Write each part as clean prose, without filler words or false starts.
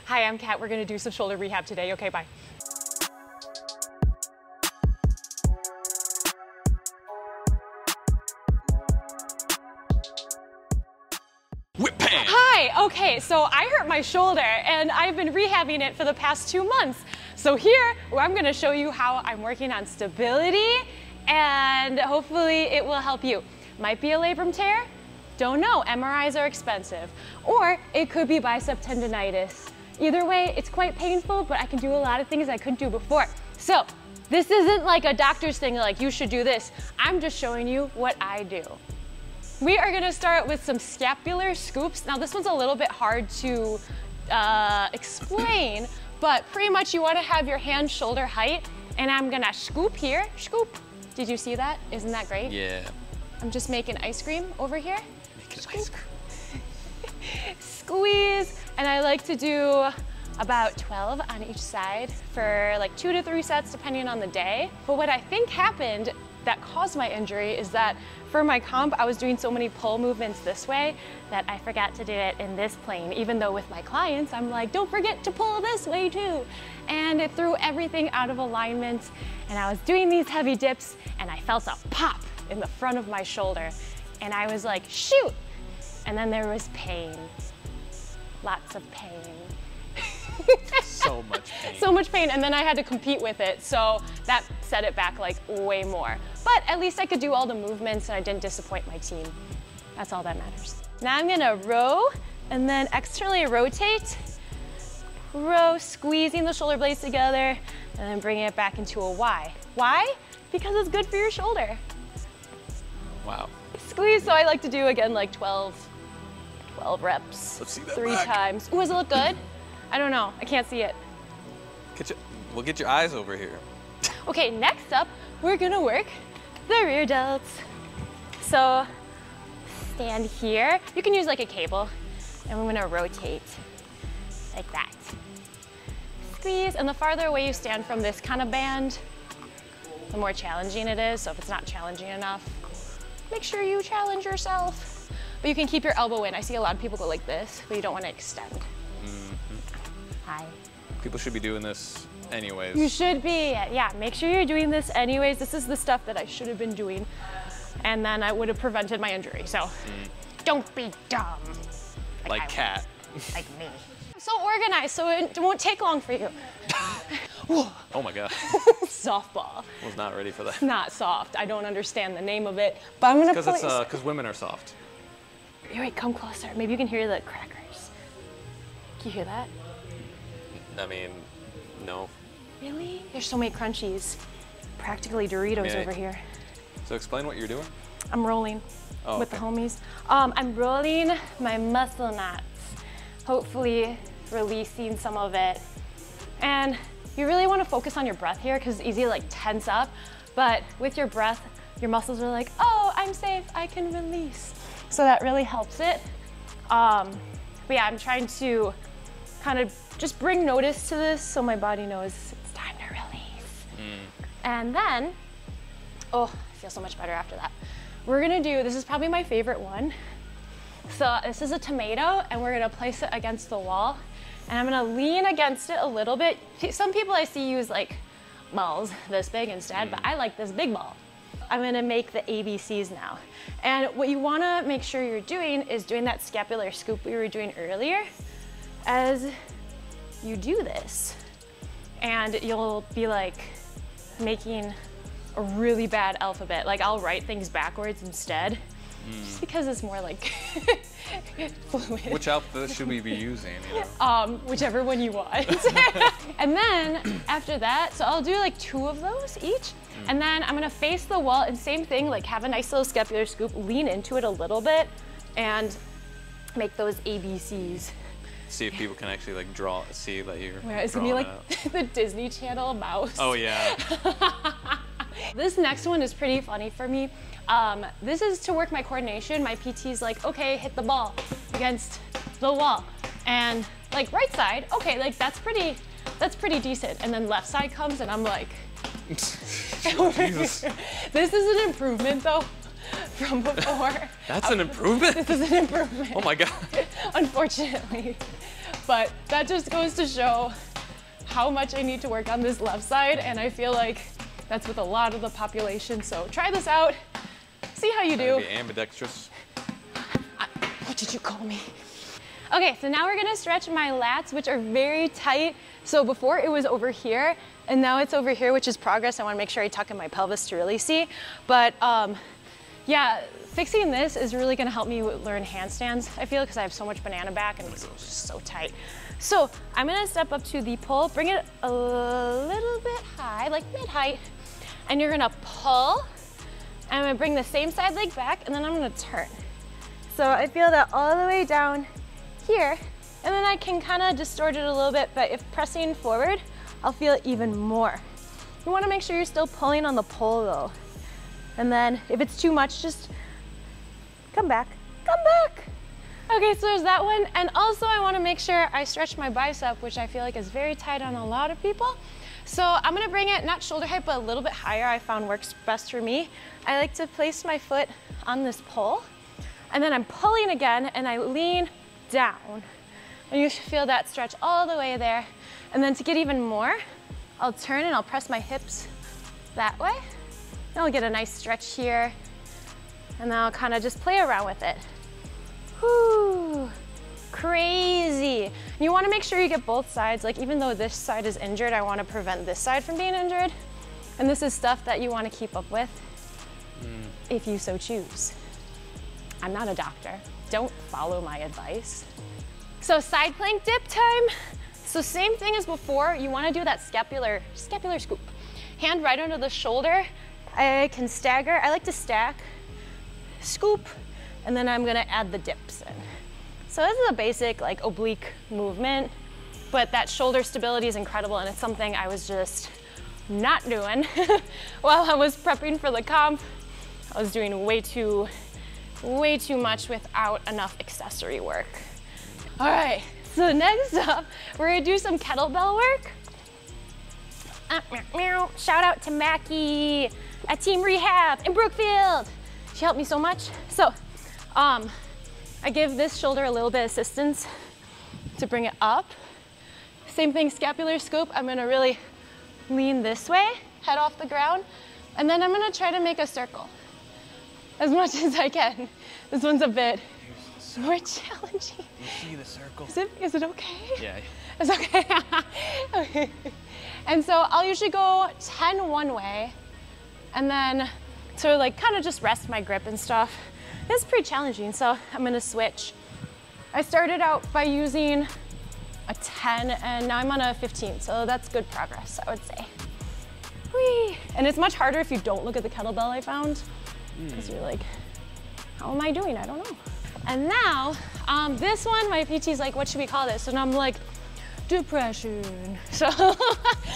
Hi, I'm Kat. We're gonna do some shoulder rehab today. Okay, bye. Whip pan. Hi, okay, so I hurt my shoulder and I've been rehabbing it for the past 2 months. So here, I'm gonna show you how I'm working on stability and hopefully it will help you. Might be a labrum tear, don't know, MRIs are expensive. Or it could be bicep tendonitis. Either way, it's quite painful, but I can do a lot of things I couldn't do before. So this isn't like a doctor's thing, like you should do this. I'm just showing you what I do. We are gonna start with some scapular scoops. Now this one's a little bit hard to explain, but pretty much you wanna have your hand shoulder height, and I'm gonna scoop here, scoop. Did you see that? Isn't that great? Yeah. I'm just making ice cream over here. Making ice cream. Squeeze, and I like to do about 12 on each side for like 2 to 3 sets depending on the day. But what I think happened that caused my injury is that for my comp, I was doing so many pull movements this way that I forgot to do it in this plane, even though with my clients, I'm like, don't forget to pull this way too. And it threw everything out of alignment. And I was doing these heavy dips and I felt a pop in the front of my shoulder. And I was like, shoot. And then there was pain, lots of pain. So much pain. So much pain, and then I had to compete with it, so that set it back like way more. But at least I could do all the movements and I didn't disappoint my team. That's all that matters. Now I'm gonna row and then externally rotate. Row, squeezing the shoulder blades together and then bringing it back into a Y. Why? Because it's good for your shoulder. Wow. Squeeze, so I like to do again like 12 reps. Let's see that 3 back. times. Ooh, does it look good? I don't know, I can't see it. We'll get your eyes over here. Okay, next up, we're gonna work the rear delts. So stand here. You can use like a cable, and we're gonna rotate like that. Squeeze, and the farther away you stand from this kind of band, the more challenging it is. So if it's not challenging enough, make sure you challenge yourself. But you can keep your elbow in. I see a lot of people go like this, but you don't wanna extend. Hi. People should be doing this anyways. You should be, yeah, make sure you're doing this anyways. This is the stuff that I should have been doing, and then I would have prevented my injury, so don't be dumb. Like Kat. Like me. I'm so organized, so it won't take long for you. Oh my God. Softball. Was not ready for that. It's not soft. I don't understand the name of it, but I'm gonna place. Because women are soft. Wait, come closer. Maybe you can hear the crackers. Can you hear that? I mean, no. Really? There's so many crunchies. Practically Doritos over here. So explain what you're doing. I'm rolling with the homies. I'm rolling my muscle knots, hopefully releasing some of it. And you really want to focus on your breath here because it's easy to like tense up, but with your breath, your muscles are like, oh, I'm safe, I can release. So that really helps it. But yeah, I'm trying to kind of just bring notice to this so my body knows it's time to release. And then, oh, I feel so much better after that. We're gonna do, this is probably my favorite one. So this is a tomato and we're gonna place it against the wall and I'm gonna lean against it a little bit. Some people I see use like balls this big instead, but I like this big ball. I'm gonna make the ABCs now. And what you wanna make sure you're doing is doing that scapular scoop we were doing earlier. As you do this, and you'll be like making a really bad alphabet. Like I'll write things backwards instead, just because it's more like fluid. Which alphabet should we be using? You know? Whichever one you want. And then after that, so I'll do like 2 of those each, and then I'm gonna face the wall and same thing, like have a nice little scapular scoop, lean into it a little bit, and make those ABCs. See if people can actually like see that you're It's gonna be like the Disney Channel mouse. Oh yeah. This next one is pretty funny for me. This is to work my coordination. My PT's like, okay, hit the ball against the wall. And like right side, okay, like that's pretty decent. And then left side comes and I'm like, Jesus. This is an improvement though from before. That's an improvement? This is an improvement. Oh my God. Unfortunately. but that just goes to show how much I need to work on this left side, and I feel like that's with a lot of the population. So try this out, see how you do. Be ambidextrous. What did you call me? Okay, so now we're gonna stretch my lats, which are very tight. So before it was over here, and now it's over here, which is progress. I wanna make sure I tuck in my pelvis to really see. But yeah, fixing this is really gonna help me learn handstands, I feel, because I have so much banana back and it's just so tight. So I'm gonna step up to the pull, bring it a little bit high, like mid-height, and you're gonna pull, and I'm gonna bring the same side leg back, and then I'm gonna turn. So I feel that all the way down here, and then I can kind of distort it a little bit, but if pressing forward, I'll feel it even more. You wanna make sure you're still pulling on the pull though. And then if it's too much, just come back, come back. Okay, so there's that one. And also I wanna make sure I stretch my bicep, which I feel like is very tight on a lot of people. So I'm gonna bring it, not shoulder height, but a little bit higher. I found works best for me. I like to place my foot on this pole, and then I'm pulling again, and I lean down. And you should feel that stretch all the way there. And then to get even more, I'll turn and I'll press my hips that way. And I'll get a nice stretch here. And then I'll kind of just play around with it. Whoo, crazy. And you wanna make sure you get both sides. Like even though this side is injured, I wanna prevent this side from being injured. And this is stuff that you wanna keep up with if you so choose. I'm not a doctor. Don't follow my advice. So side plank dip time. So same thing as before, you wanna do that scapular scoop. Hand right under the shoulder. I can stagger, I like to stack, scoop, and then I'm gonna add the dips in. So this is a basic like oblique movement, but that shoulder stability is incredible, and it's something I was just not doing while I was prepping for the comp. I was doing way too much without enough accessory work. All right, so next up, we're gonna do some kettlebell work. Shout out to Mackie at Team Rehab in Brookfield. She helped me so much. So I give this shoulder a little bit of assistance to bring it up. Same thing, scapular scoop. I'm gonna really lean this way, head off the ground, and then I'm gonna try to make a circle as much as I can. This one's a bit more challenging. You see the circle? Is it okay? Yeah. It's okay. Okay. And so I'll usually go 10 one way, and then to like kind of just rest my grip and stuff. It's pretty challenging, so I'm gonna switch. I started out by using a 10, and now I'm on a 15, so that's good progress, I would say. Whee! And it's much harder if you don't look at the kettlebell, I found, because you're like, how am I doing? I don't know. And now, this one, my PT's like, what should we call this? And I'm like, depression. So,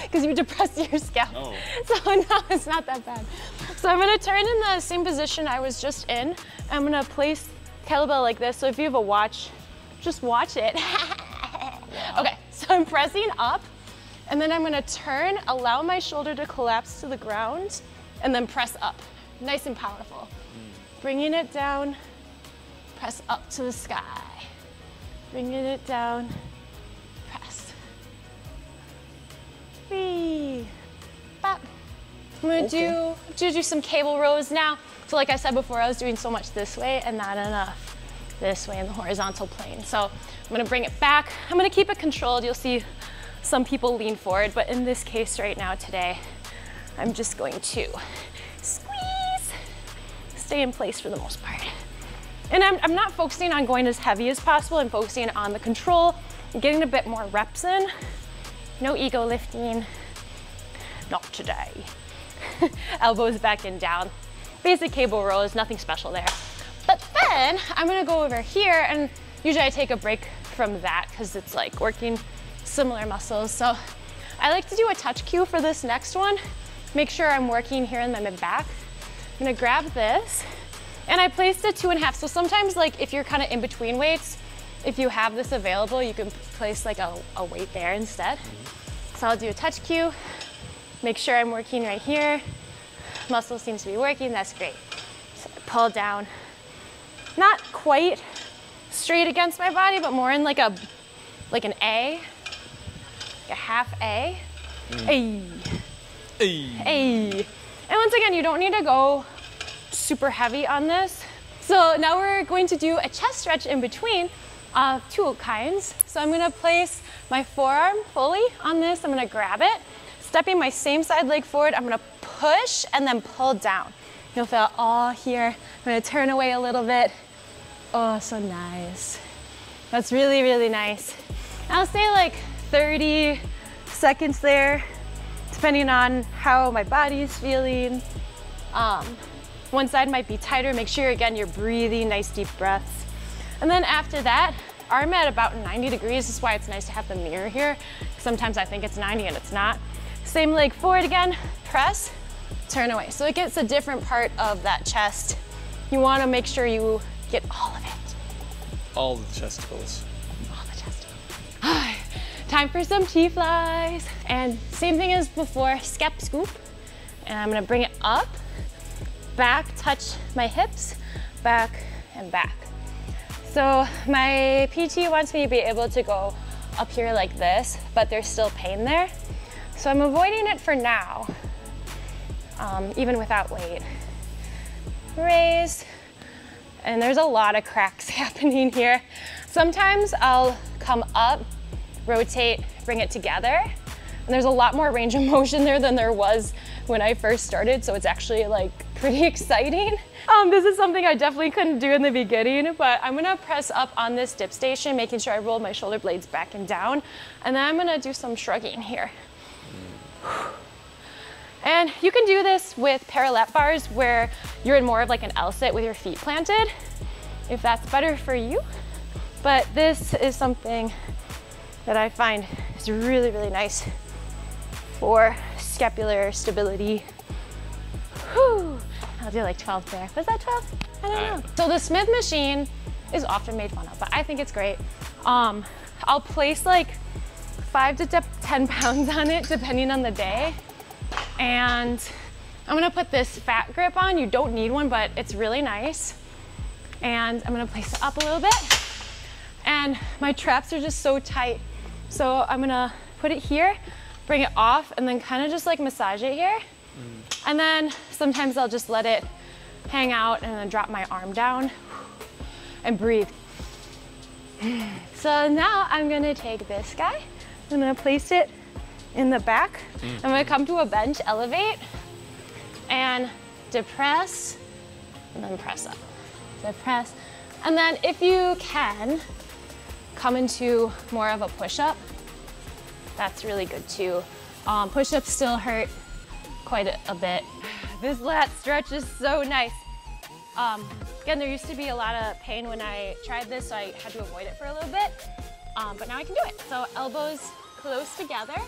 because you depress your scalp. Oh. So no, it's not that bad. So I'm gonna turn in the same position I was just in. I'm gonna place kettlebell like this. So if you have a watch, just watch it. Wow. Okay, so I'm pressing up, and then I'm gonna turn, allow my shoulder to collapse to the ground, and then press up. Nice and powerful. Bringing it down, press up to the sky. Bringing it down, press. Whee! Bop. I'm gonna do some cable rows now. So like I said before, I was doing so much this way and not enough this way in the horizontal plane. So I'm gonna bring it back. I'm gonna keep it controlled. You'll see some people lean forward, but in this case right now today, I'm just going to squeeze, stay in place for the most part. And I'm not focusing on going as heavy as possible. I'm focusing on the control and getting a bit more reps in. No ego lifting, not today. Elbows back and down. Basic cable rows, nothing special there. But then I'm gonna go over here, and usually I take a break from that because it's like working similar muscles. So I like to do a touch cue for this next one. Make sure I'm working here in my mid back. I'm gonna grab this, and I placed it 2.5. So sometimes like if you're kind of in between weights, if you have this available, you can place like a weight there instead. So I'll do a touch cue, make sure I'm working right here. Muscle seems to be working, that's great. So I pull down, not quite straight against my body, but more in like like an A, like a half A. A. A. And once again, you don't need to go super heavy on this. So now we're going to do a chest stretch in between of two kinds. So I'm gonna place my forearm fully on this. I'm gonna grab it, stepping my same side leg forward. I'm gonna push and then pull down. You'll feel it all here. I'm gonna turn away a little bit. Oh, so nice. That's really, really nice. I'll say like 30 seconds there, depending on how my body is feeling. One side might be tighter. Make sure, again, you're breathing nice deep breaths. And then after that, arm at about 90 degrees. This is why it's nice to have the mirror here. Sometimes I think it's 90 and it's not. Same leg forward again, press, turn away. So it gets a different part of that chest. You wanna make sure you get all of it. All the chesticles. All the chesticles. Time for some T-flies. And same thing as before, skep scoop. And I'm gonna bring it up, back, touch my hips, back and back. So my PT wants me to be able to go up here like this, but there's still pain there. So I'm avoiding it for now, even without weight. Raise, and there's a lot of cracks happening here. Sometimes I'll come up, rotate, bring it together, and there's a lot more range of motion there than there was when I first started, so it's actually like pretty exciting. This is something I definitely couldn't do in the beginning, but I'm gonna press up on this dip station, making sure I roll my shoulder blades back and down, and then I'm gonna do some shrugging here. And you can do this with parallel bars where you're in more of like an L sit with your feet planted, if that's better for you. But this is something that I find is really, really nice for scapular stability. Whew. I'll do like 12 there. Was that 12? I don't know. So the Smith machine is often made fun of, but I think it's great. I'll place like 5 to 10 pounds on it depending on the day. And I'm gonna put this fat grip on. You don't need one, but it's really nice. And I'm gonna place it up a little bit. And my traps are just so tight. So I'm gonna put it here, bring it off, and then kind of just like massage it here. And then sometimes I'll just let it hang out and then drop my arm down and breathe. So now I'm gonna take this guy. I'm gonna place it in the back. I'm gonna come to a bench, elevate, and depress, and then press up. Depress. And then if you can, come into more of a push-up. That's really good too. Push-ups still hurt quite a bit. This lat stretch is so nice. Again, there used to be a lot of pain when I tried this, so I had to avoid it for a little bit. But now I can do it. So elbows close together.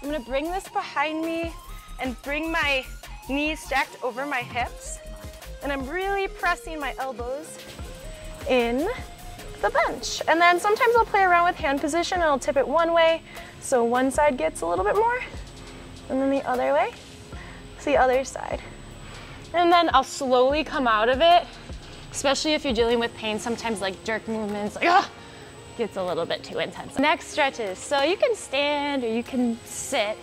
I'm gonna bring this behind me and bring my knees stacked over my hips. And I'm really pressing my elbows in the bench. And then sometimes I'll play around with hand position and I'll tip it one way, so one side gets a little bit more, and then the other way, it's the other side. And then I'll slowly come out of it, especially if you're dealing with pain. Sometimes like jerk movements, like, gets a little bit too intense. Next stretches, so you can stand or you can sit.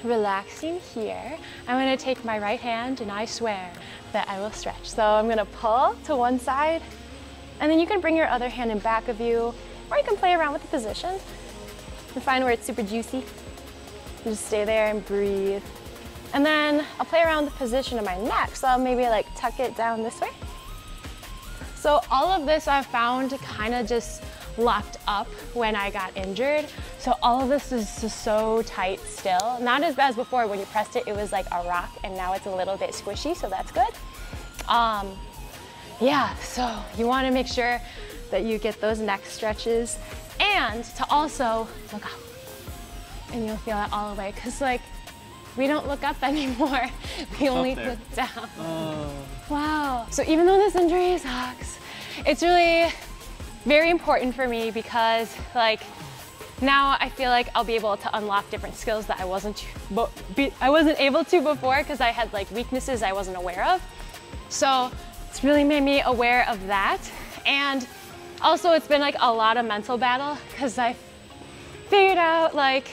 Relaxing here. I'm gonna take my right hand and I swear that I will stretch. So I'm gonna pull to one side, and then you can bring your other hand in back of you, or you can play around with the position and find where it's super juicy. You just stay there and breathe. And then I'll play around with the position of my neck. So I'll maybe like tuck it down this way. So all of this I've found kind of just locked up when I got injured. So all of this is just so tight still. Not as bad as before. When you pressed it, it was like a rock, and now it's a little bit squishy, so that's good. Yeah, so you want to make sure that you get those neck stretches, and to also look up, and you'll feel it all the way, because like we don't look up anymore. We only look down. Oh. Wow. So even though this injury sucks, it's really very important for me, because like now I feel like I'll be able to unlock different skills that I wasn't able to before, because I had like weaknesses I wasn't aware of. So it's really made me aware of that. And Also, it's been like a lot of mental battle because I figured out like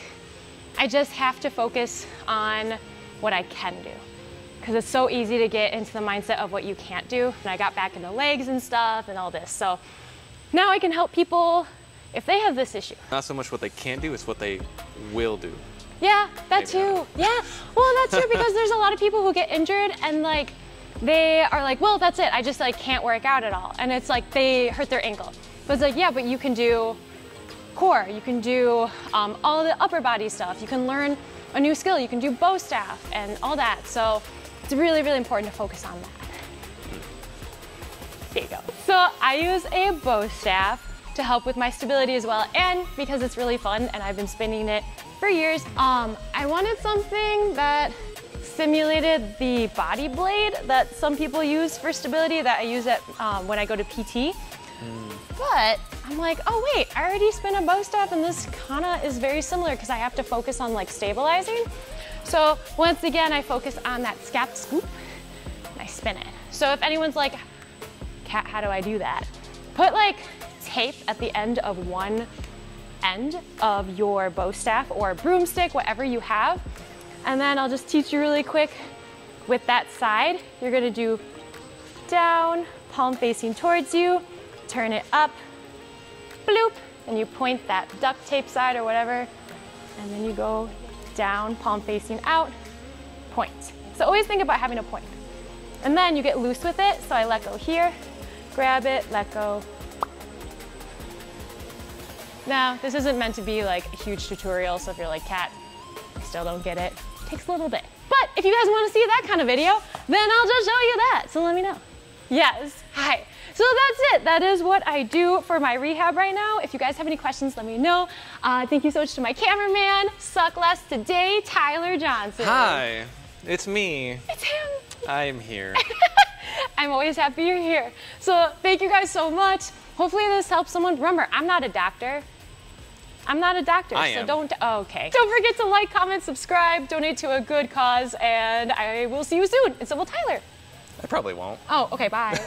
I just have to focus on what I can do, because it's so easy to get into the mindset of what you can't do. And I got back into legs and stuff and all this. So now I can help people if they have this issue. Not so much what they can't do, it's what they will do. Yeah, that too. Yeah, well, that's true, because there's a lot of people who get injured and like they are like, well, that's it. I just like can't work out at all. And it's like they hurt their ankle. But it's like, yeah, but you can do core, you can do all the upper body stuff. You can learn a new skill. You can do bow staff and all that. So it's really, really important to focus on that. There you go. So I use a bow staff to help with my stability as well, and because it's really fun and I've been spinning it for years. I wanted something that simulated the body blade that some people use for stability that I use it when I go to PT. But I'm like, oh wait, I already spin a bow staff and this kinda is very similar because I have to focus on like stabilizing. So once again, I focus on that scap scoop and I spin it. So if anyone's like, Kat, how do I do that? Put like tape at the end of one end of your bow staff or broomstick, whatever you have. And then I'll just teach you really quick with that side. You're gonna do down, palm facing towards you, turn it up, bloop, and you point that duct tape side or whatever, and then you go down, palm facing out, point. So always think about having a point. And then you get loose with it, so I let go here, grab it, let go. Now, this isn't meant to be like a huge tutorial, so if you're like, Kat, I still don't get it, it takes a little bit. But if you guys want to see that kind of video, then I'll just show you that, so let me know. Yes, hi. So that's it. That is what I do for my rehab right now. If you guys have any questions, let me know. Thank you so much to my cameraman, Suck Less Today, Tyler Johnson. Hi, it's me. It's him. I'm here. I'm always happy you're here. So thank you guys so much. Hopefully this helps someone. Remember, I'm not a doctor. I'm not a doctor, I so am. don't, oh, okay. Don't forget to like, comment, subscribe, donate to a good cause, and I will see you soon. And so will Tyler. I probably won't. Oh, okay, bye.